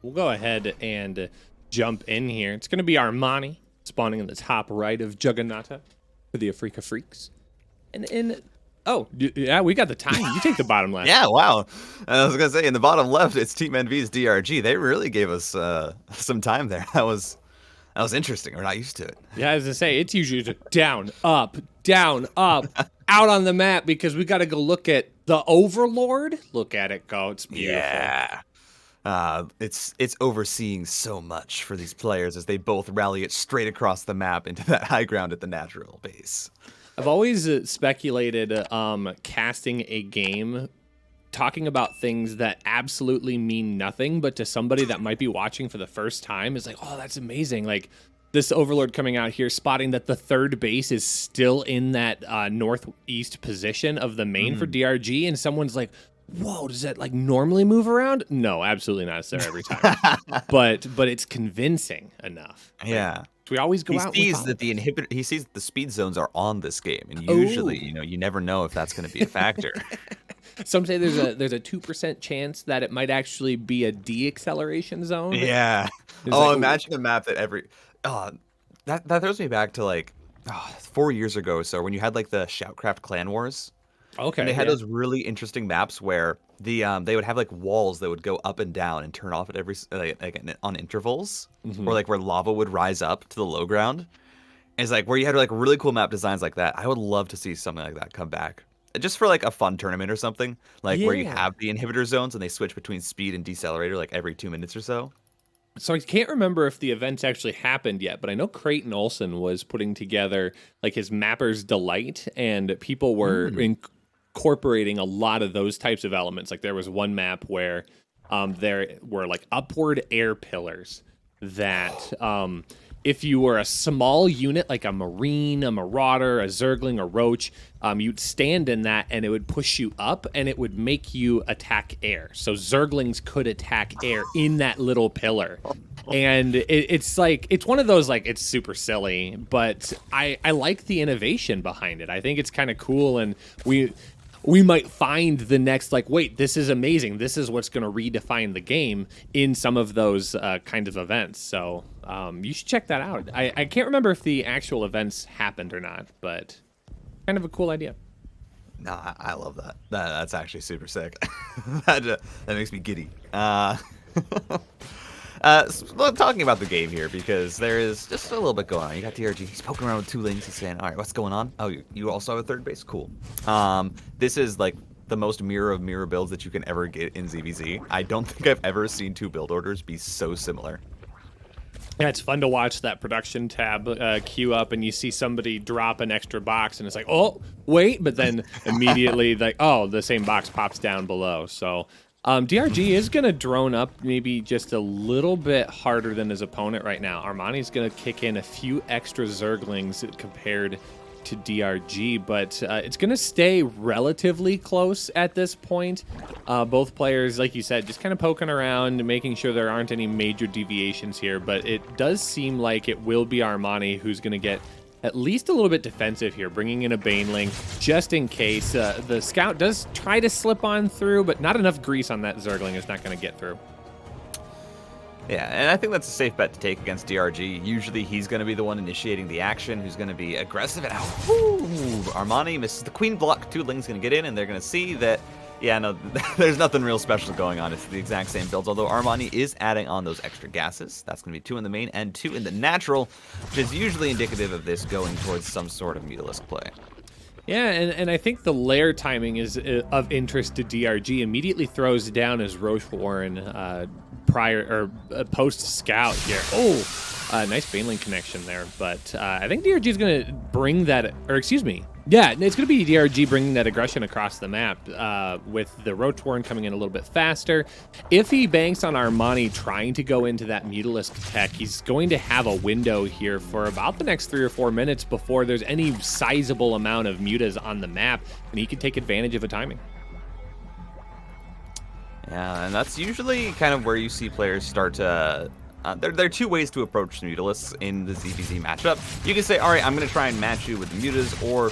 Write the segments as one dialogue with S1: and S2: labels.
S1: we'll go ahead and jump in here. It's going to be Armani spawning in the top right of Juggernaut for the Afrika Freaks. And oh, yeah, we got the time. You take the bottom left.
S2: Yeah, wow. I was going to say, in the bottom left, it's Team Envy's DRG. They really gave us some time there. That was interesting. We're not used to it.
S1: Yeah, as I say, it's usually just down, up, out on the map because we got to go look at the Overlord. Look at it go. It's beautiful.
S2: Yeah. It's overseeing so much for these players as they both rally it straight across the map into that high ground at the natural base.
S1: I've always speculated casting a game talking about things that absolutely mean nothing, but to somebody that might be watching for the first time is like, oh, that's amazing. Like this Overlord coming out here, spotting that the third base is still in that northeast position of the main for DRG, and someone's like, whoa, does that like normally move around? No, absolutely not. It's there every time. but it's convincing enough.
S2: Yeah.
S1: We always go out.
S2: He sees that he sees that the speed zones are on this game, and usually, you never know if that's going to be a factor.
S1: Some say there's a 2% chance that it might actually be a deacceleration zone.
S2: Yeah. Imagine a map that that throws me back to like 4 years ago or so when you had like the Shoutcraft Clan Wars.
S1: Okay.
S2: And they had those really interesting maps where they would have like walls that would go up and down and turn off at every on intervals, or like where lava would rise up to the low ground. And it's like where you had like really cool map designs like that. I would love to see something like that come back, just for like a fun tournament or something, like where you have the inhibitor zones and they switch between speed and decelerator like every 2 minutes or so.
S1: So I can't remember if the events actually happened yet, but I know Creighton Olsen was putting together like his Mapper's Delight, and people were incorporating a lot of those types of elements. Like there was one map where there were like upward air pillars that if you were a small unit like a Marine, a Marauder, a Zergling, a Roach, you'd stand in that and it would push you up and it would make you attack air. So Zerglings could attack air in that little pillar. And it's one of those, like, it's super silly, but I like the innovation behind it. I think it's kind of cool, and we might find the next, like, wait, this is amazing. This is what's going to redefine the game in some of those kind of events. So you should check that out. I can't remember if the actual events happened or not, but kind of a cool idea.
S2: No, I love that. That's actually super sick. that makes me giddy. Talking about the game here, because there is just a little bit going on. You got DRG, he's poking around with 2 lanes, he's saying, all right, what's going on? Oh, you also have a third base? Cool. This is like the most mirror of mirror builds that you can ever get in ZVZ. I don't think I've ever seen 2 build orders be so similar.
S1: Yeah, it's fun to watch that production tab queue up, and you see somebody drop an extra box, and it's like, oh, wait, but then immediately, like, oh, the same box pops down below. So DRG is going to drone up maybe just a little bit harder than his opponent right now. Armani's going to kick in a few extra Zerglings compared to DRG, but it's going to stay relatively close at this point. Both players, like you said, just kind of poking around, making sure there aren't any major deviations here, but it does seem like it will be Armani who's going to get at least a little bit defensive here, bringing in a Baneling just in case. The Scout does try to slip on through, but not enough grease on that Zergling is not going to get through.
S2: Yeah, and I think that's a safe bet to take against DRG. Usually he's going to be the one initiating the action, who's going to be aggressive. And Armani misses the queen block. 2 Lings going to get in, and they're going to see that, yeah, no, there's nothing real special going on. It's the exact same builds, although Armani is adding on those extra gases. That's going to be 2 in the main and 2 in the natural, which is usually indicative of this going towards some sort of Mutalisk play.
S1: Yeah, and I think the lair timing is of interest to DRG. Immediately throws down his Roche Warren post Scout here. Oh, nice Baneling connection there. But I think DRG is going to bring that, or excuse me. Yeah, it's going to be DRG bringing that aggression across the map with the Roach Warren coming in a little bit faster. If he banks on Armani trying to go into that Mutalisk tech, he's going to have a window here for about the next 3 or 4 minutes before there's any sizable amount of mutas on the map, and he can take advantage of a timing.
S2: Yeah, and that's usually kind of where you see players start to... there are 2 ways to approach the Mutalisks in the ZVZ matchup. You can say, all right, I'm going to try and match you with the Mutas, or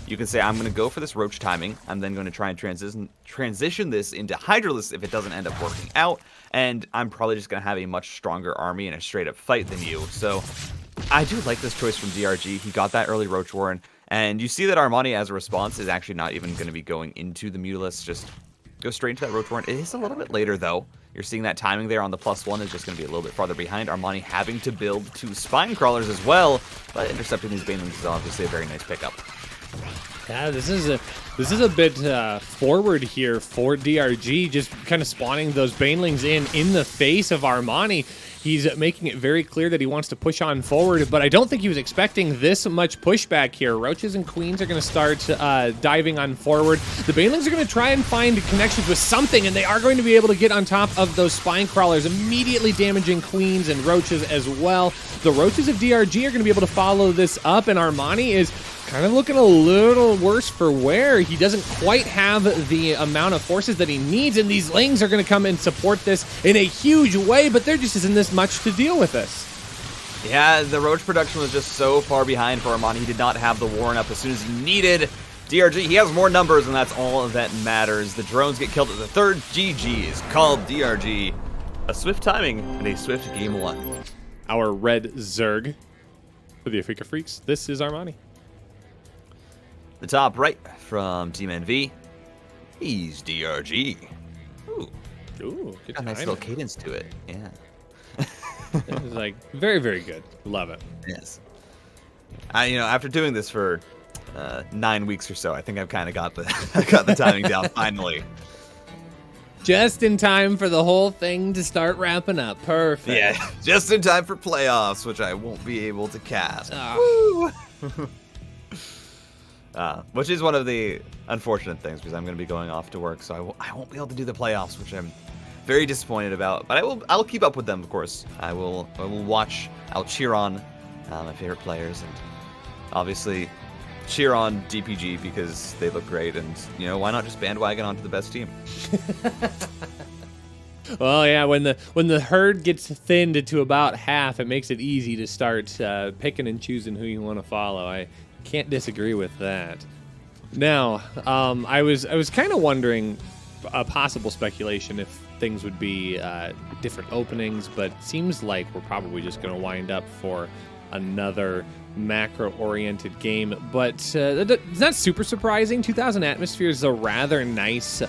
S2: you can say, I'm going to go for this roach timing. I'm then going to try and transition this into Hydralisk if it doesn't end up working out. And I'm probably just going to have a much stronger army in a straight-up fight than you. So I do like this choice from DRG. He got that early Roach Warren. And you see that ARMANI, as a response, is actually not even going to be going into the Mutalisk. Just go straight into that Roach Warren. It is a little bit later, though. You're seeing that timing there on the +1 is just going to be a little bit farther behind. ARMANI having to build 2 Spine Crawlers as well, but intercepting these Banelings is obviously a very nice pickup.
S1: Yeah, this is a bit forward here for DRG, just kind of spawning those Banelings in the face of ARMANI. He's making it very clear that he wants to push on forward, but I don't think he was expecting this much pushback here. Roaches and Queens are going to start diving on forward. The Banelings are going to try and find connections with something, and they are going to be able to get on top of those Spine Crawlers, immediately damaging Queens and Roaches as well. The Roaches of DRG are going to be able to follow this up, and ARMANI is kind of looking a little worse for wear. He doesn't quite have the amount of forces that he needs, and these Lings are going to come and support this in a huge way, but there just isn't this much to deal with this.
S2: Yeah, the Roach production was just so far behind for ARMANI. He did not have the Warren up as soon as he needed. DRG, he has more numbers, and that's all that matters. The drones get killed at the third. GG is called DRG. A swift timing and a swift game 1.
S1: Our red Zerg for the Afrika Freaks. This is ARMANI.
S2: The top right from Team NV, he's DRG. Ooh,
S1: good
S2: got a nice little cadence to it. Yeah.
S1: It was like very, very good. Love it.
S2: Yes. After doing this for 9 weeks or so, I think I've kind of got the timing down finally.
S1: Just in time for the whole thing to start wrapping up. Perfect.
S2: Yeah, just in time for playoffs, which I won't be able to cast.
S1: Oh.
S2: Which is one of the unfortunate things, because I'm going to be going off to work, so I won't be able to do the playoffs, which I'm very disappointed about. But I'll keep up with them, of course. I will watch. I'll cheer on my favorite players, and obviously cheer on DPG because they look great, and why not just bandwagon onto the best team?
S1: Well, yeah, when the herd gets thinned to about half, it makes it easy to start picking and choosing who you want to follow. I can't disagree with that. Now, I was kind of wondering a possible speculation if things would be different openings, but it seems like we're probably just going to wind up for another macro-oriented game. But it's not super surprising. 2000 Atmosphere is a rather nice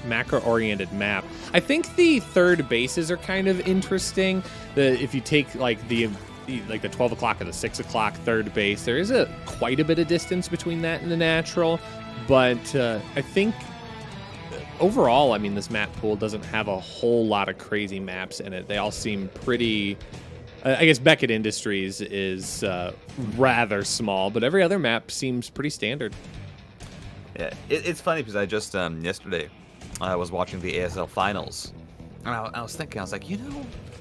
S1: macro-oriented map. I think the third bases are kind of interesting. If you take like the 12 o'clock or the 6 o'clock third base, there is quite a bit of distance between that and the natural. But I think overall, I mean, this map pool doesn't have a whole lot of crazy maps in it. They all seem pretty... I guess Beckett Industries is rather small, but every other map seems pretty standard.
S2: Yeah, it's funny because I just yesterday I was watching the ASL finals, and I was thinking, I was like,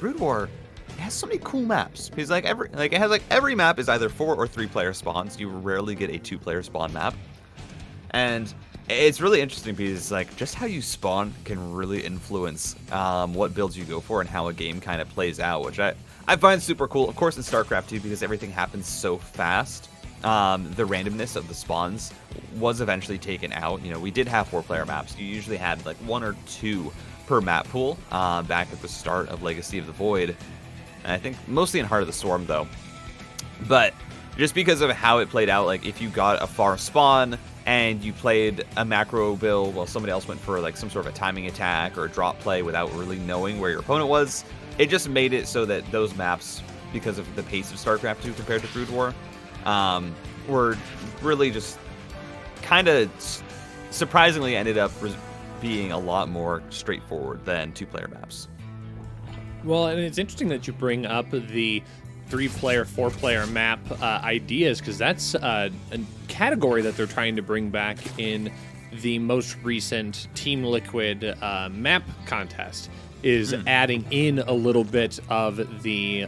S2: Brood War, it has so many cool maps. Because every map is either 4 or 3 player spawns. You rarely get a 2-player spawn map, and it's really interesting because just how you spawn can really influence what builds you go for and how a game kind of plays out, which I find super cool. Of course, in StarCraft too, because everything happens so fast. The randomness of the spawns was eventually taken out. We did have 4-player maps. You usually had 1 or 2 per map pool back at the start of Legacy of the Void. And I think mostly in Heart of the Storm, though. But just because of how it played out, if you got a far spawn and you played a macro build while somebody else went for some sort of a timing attack or a drop play without really knowing where your opponent was, it just made it so that those maps, because of the pace of StarCraft 2 compared to Brood War, were really just kind of surprisingly ended up being a lot more straightforward than 2-player maps.
S1: Well, and it's interesting that you bring up the 3-player, 4-player map ideas, because that's a category that they're trying to bring back in the most recent Team Liquid map contest, is adding in a little bit of the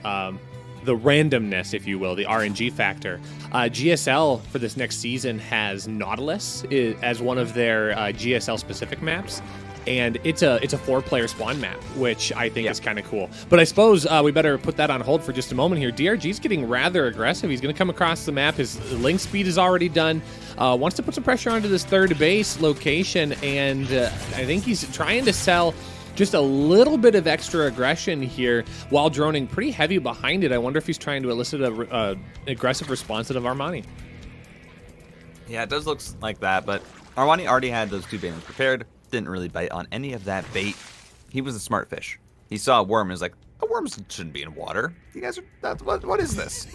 S1: randomness, if you will, the RNG factor. GSL for this next season has Nautilus as one of their GSL specific maps. And it's a 4-player spawn map, which I think is kind of cool. But I suppose we better put that on hold for just a moment here. DRG's getting rather aggressive. He's going to come across the map. His link speed is already done. Wants to put some pressure onto this third base location, and I think he's trying to sell just a little bit of extra aggression here while droning pretty heavy behind it. I wonder if he's trying to elicit an aggressive response out of ARMANI.
S2: Yeah, it does look like that, but ARMANI already had those 2 banelings prepared. Didn't really bite on any of that bait. He was a smart fish. He saw a worm and was like, "The worms shouldn't be in water. You guys are, what is this?"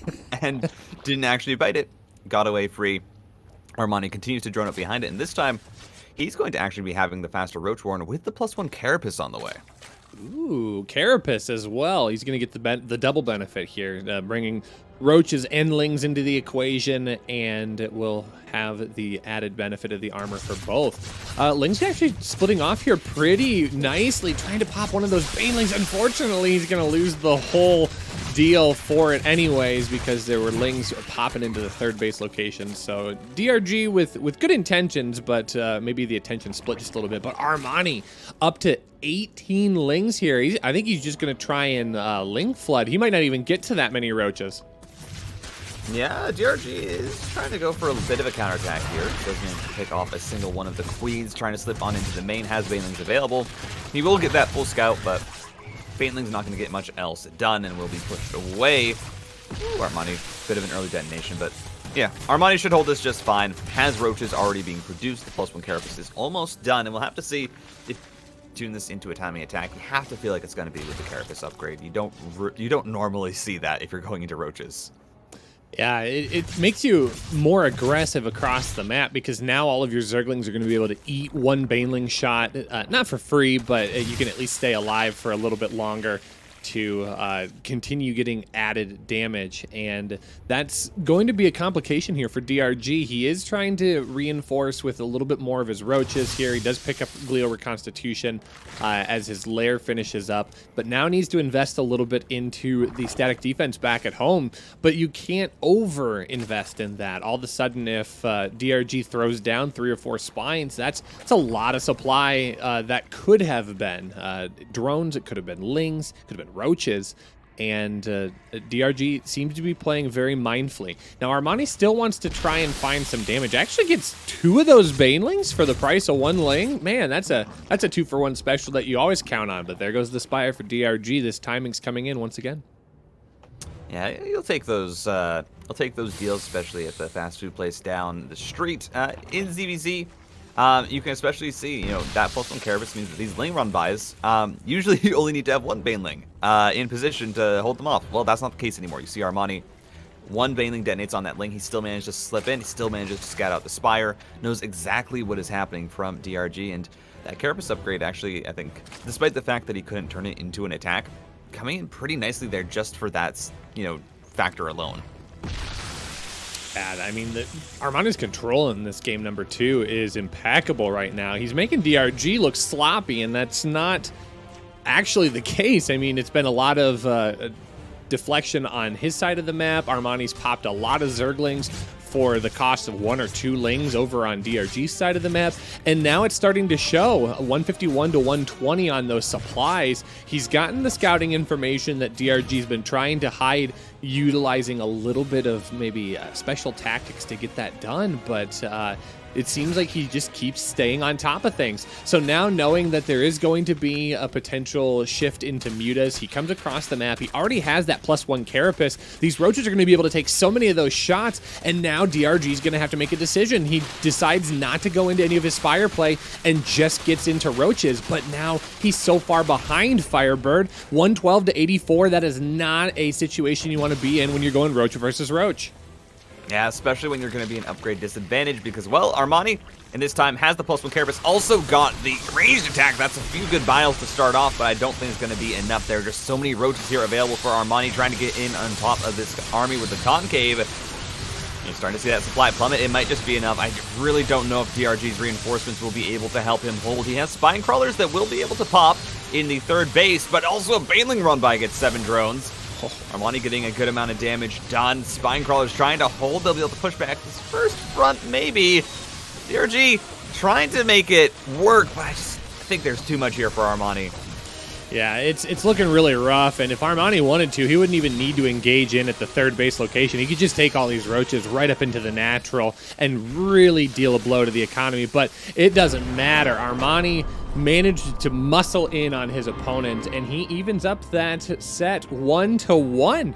S2: And didn't actually bite it. Got away free. ARMANI continues to drone up behind it, and this time he's going to actually be having the faster Roach Warren with the +1 Carapace on the way.
S1: Ooh, Carapace as well. He's going to get the double benefit here, bringing roaches and lings into the equation, and it will have the added benefit of the armor for both. Ling's actually splitting off here pretty nicely, trying to pop one of those banelings. Unfortunately, he's going to lose the whole deal for it anyways, because there were lings popping into the third base location. So DRG with good intentions, but maybe the attention split just a little bit. But ARMANI up to 18 lings here. I think he's just going to try and ling flood. He might not even get to that many roaches.
S2: Yeah, DRG is trying to go for a bit of a counterattack here. Doesn't pick off a single one of the queens, trying to slip on into the main, has banelings available. He will get that full scout, but baneling's not going to get much else done and will be pushed away. Ooh, ARMANI, bit of an early detonation, but yeah, ARMANI should hold this just fine. Has roaches already being produced. The +1 Carapace is almost done, and we'll have to see if tune this into a timing attack. You have to feel like it's going to be with the Carapace upgrade. You don't normally see that if you're going into roaches.
S1: Yeah, it makes you more aggressive across the map, because now all of your Zerglings are going to be able to eat one Baneling shot, not for free, but you can at least stay alive for a little bit longer to continue getting added damage, and that's going to be a complication here for DRG. He is trying to reinforce with a little bit more of his roaches here. He does pick up Glio Reconstitution as his lair finishes up, but now needs to invest a little bit into the static defense back at home, but you can't over invest in that. All of a sudden, if DRG throws down 3 or 4 spines, that's a lot of supply that could have been drones, it could have been lings, could have been roaches, and DRG seems to be playing very mindfully. Now ARMANI still wants to try and find some damage. Actually gets 2 of those banelings for the price of 1 ling. Man, that's a 2-for-1 special that you always count on. But there goes the Spire for DRG. This timing's coming in once again.
S2: Yeah, you'll take those. I'll take those deals, especially at the fast food place down the street in ZVZ. You can especially see, that +1 Carapace means that these ling run buys, usually you only need to have 1 baneling in position to hold them off. Well, that's not the case anymore. You see ARMANI, 1 baneling detonates on that ling. He still managed to slip in. He still manages to scout out the Spire. Knows exactly what is happening from DRG, and that Carapace upgrade actually, I think, despite the fact that he couldn't turn it into an attack, coming in pretty nicely there just for that, factor alone.
S1: I mean, ARMANI's control in this game number 2 is impeccable right now. He's making DRG look sloppy, and that's not actually the case. I mean, it's been a lot of deflection on his side of the map. ARMANI's popped a lot of Zerglings for the cost of 1 or 2 lings over on DRG's side of the map, and now it's starting to show 151 to 120 on those supplies. He's gotten the scouting information that DRG's been trying to hide, utilizing a little bit of maybe special tactics to get that done, but it seems like he just keeps staying on top of things. So now, knowing that there is going to be a potential shift into mutas, he comes across the map. He already has that +1 Carapace. These roaches are going to be able to take so many of those shots, and now DRG is going to have to make a decision. He decides not to go into any of his Fire play and just gets into roaches, but now he's so far behind FireBird. 112 to 84, that is not a situation you want to be in when you're going roach versus roach.
S2: Yeah, especially when you're going to be an upgrade disadvantage because, well, ARMANI, in this time, has the +1 Carapace, also got the ranged attack. That's a few good biles to start off, but I don't think it's going to be enough. There are just so many roaches here available for ARMANI, trying to get in on top of this army with the concave. You're starting to see that supply plummet. It might just be enough. I really don't know if DRG's reinforcements will be able to help him hold. He has spine crawlers that will be able to pop in the third base, but also a Baneling run by gets 7 drones. ARMANI getting a good amount of damage done. Spine crawlers trying to hold. They'll be able to push back this first front, maybe. DRG trying to make it work, but think there's too much here for Armani.
S1: Yeah, it's looking really rough, and if Armani wanted to, he wouldn't even need to engage in at the third base location. He could just take all these roaches right up into the natural and really deal a blow to the economy, but it doesn't matter. Armani managed to muscle in on his opponent, and he evens up that set 1-1.